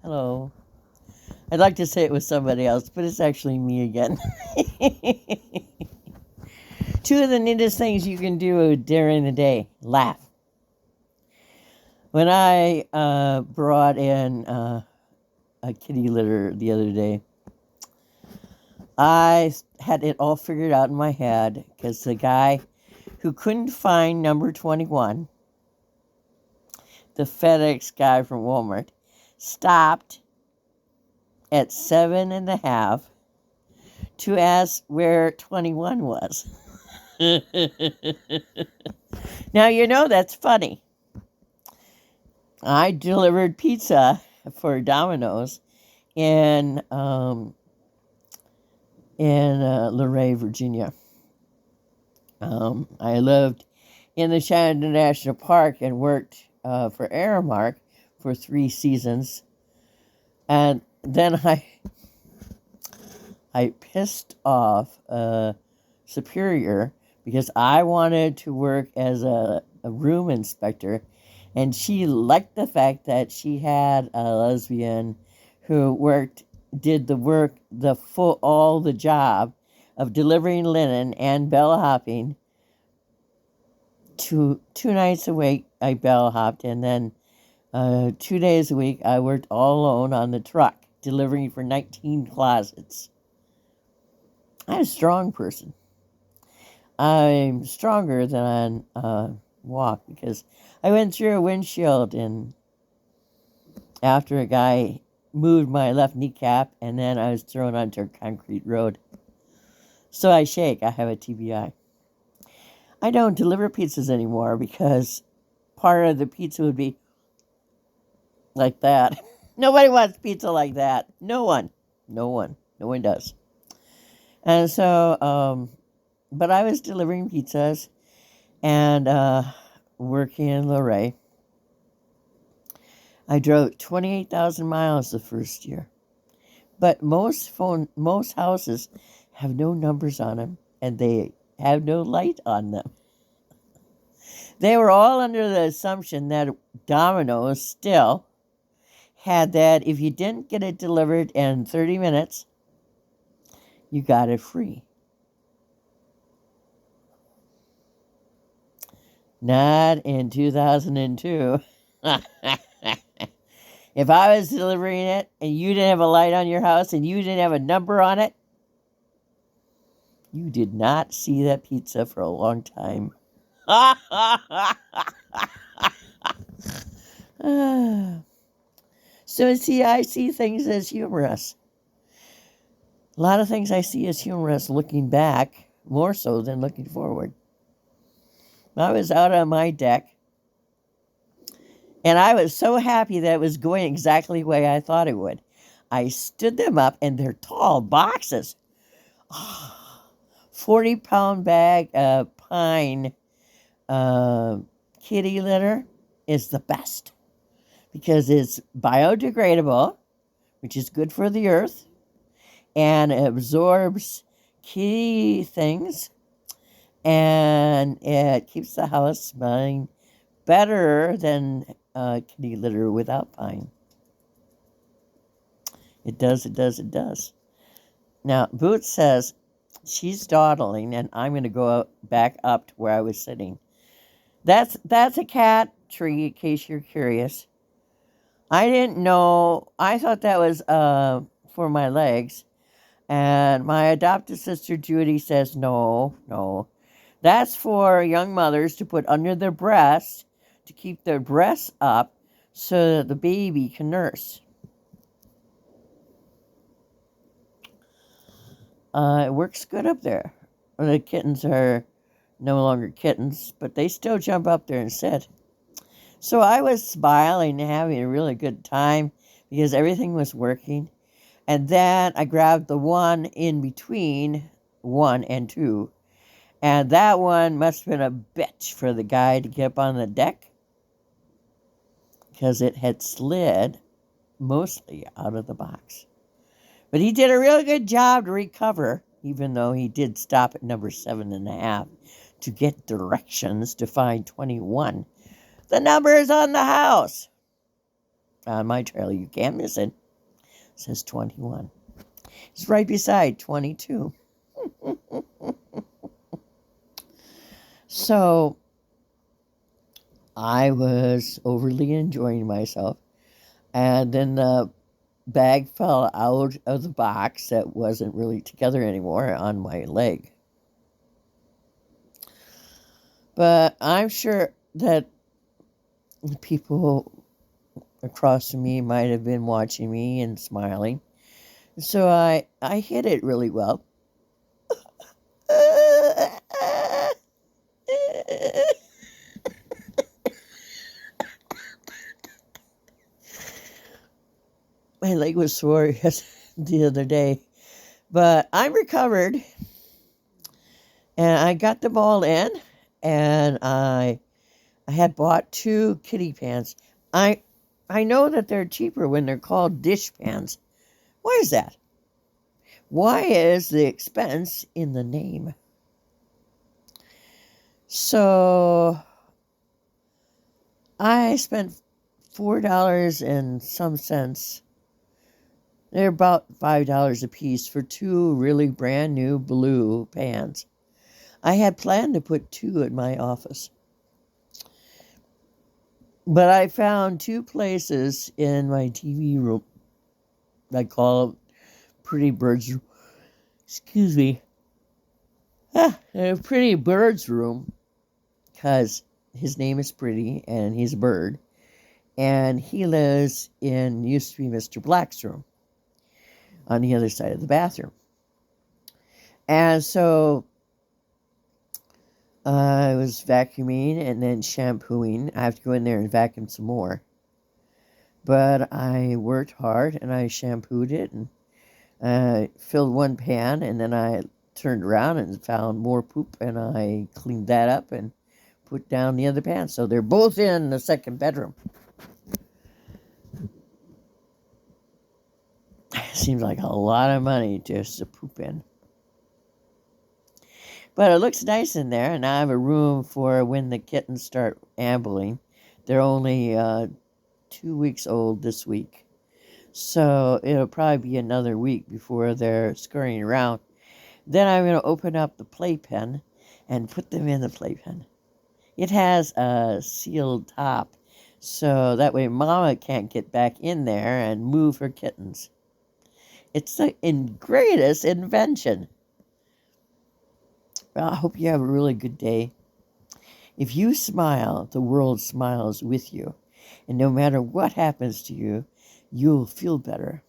Hello. I'd like to say it was somebody else, but it's actually me again. Two of the neatest things you can do during the day: laugh. When I brought in a kitty litter the other day, I had it all figured out in my head because the guy who couldn't find number 21, the FedEx guy from Walmart, stopped at 7.5 to ask where 21 was. Now, that's funny. I delivered pizza for Domino's in Luray, Virginia. I lived in the Shenandoah National Park and worked for Aramark for 3 seasons. And then I pissed off a superior because I wanted to work as a room inspector, and she liked the fact that she had a lesbian who did all the job of delivering linen and bellhopping. Two nights a week I bellhopped, and then 2 days a week I worked all alone on the truck delivering for 19 closets. I'm a strong person. I'm stronger than on walk because I went through a windshield and after a guy moved my left kneecap, and then I was thrown onto a concrete road. So I shake. I have a TBI. I don't deliver pizzas anymore because part of the pizza would be like that. Nobody wants pizza like that. No one. No one. No one does. And so, but I was delivering pizzas and working in Luray. I drove 28,000 miles the first year. But most houses have no numbers on them, and they have no light on them. They were all under the assumption that Domino's still had that if you didn't get it delivered in 30 minutes, you got it free. Not in 2002. If I was delivering it and you didn't have a light on your house and you didn't have a number on it, you did not see that pizza for a long time. So, see, I see things as humorous. A lot of things I see as humorous looking back, more so than looking forward. I was out on my deck, and I was so happy that it was going exactly the way I thought it would. I stood them up, and they're tall boxes. 40-pound bag of pine kitty litter is the best because it's biodegradable, which is good for the earth, and it absorbs kitty things, and it keeps the house smelling better than kitty litter without pine. It does, it does, it does. Now, Boots says she's dawdling, and I'm going to go back up to where I was sitting. That's a cat tree, in case you're curious. I didn't know. I thought that was for my legs. And my adopted sister Judy says, no. That's for young mothers to put under their breasts to keep their breasts up so that the baby can nurse. It works good up there. The kittens are no longer kittens, but they still jump up there and sit. So I was smiling and having a really good time because everything was working. And then I grabbed the one in between 1 and 2. And that one must have been a bitch for the guy to get up on the deck because it had slid mostly out of the box. But he did a really good job to recover, even though he did stop at number 7.5 to get directions to find 21. The number is on the house. on my trailer. You can't miss it. It says 21. It's right beside 22. So I was overly enjoying myself. And then the bag fell out of the box that wasn't really together anymore on my leg. But I'm sure that people across from me might have been watching me and smiling. So I hit it really well. My leg was sore the other day. But I'm recovered. And I got them all in. And I had bought 2 kitty pans. I know that they're cheaper when they're called dish pans. Why is that? Why is the expense in the name? So I spent $4 and some cents. They're about $5 a piece for 2 really brand new blue pans. I had planned to put 2 at my office. But I found 2 places in my TV room. I call it Pretty Bird's room. Excuse me. A Pretty Bird's room. Because his name is Pretty and he's a bird. And he lives used to be Mr. Black's room on the other side of the bathroom. And so I was vacuuming and then shampooing. I have to go in there and vacuum some more. But I worked hard and I shampooed it and filled 1 pan, and then I turned around and found more poop, and I cleaned that up and put down the other pan. So they're both in the second bedroom. Seems like a lot of money just to poop in. But it looks nice in there, and I have a room for when the kittens start ambling. They're only 2 weeks old this week. So it'll probably be another week before they're scurrying around. Then I'm going to open up the playpen and put them in the playpen. It has a sealed top, so that way Mama can't get back in there and move her kittens. It's the greatest invention. Well, I hope you have a really good day. If you smile, the world smiles with you. And no matter what happens to you, you'll feel better.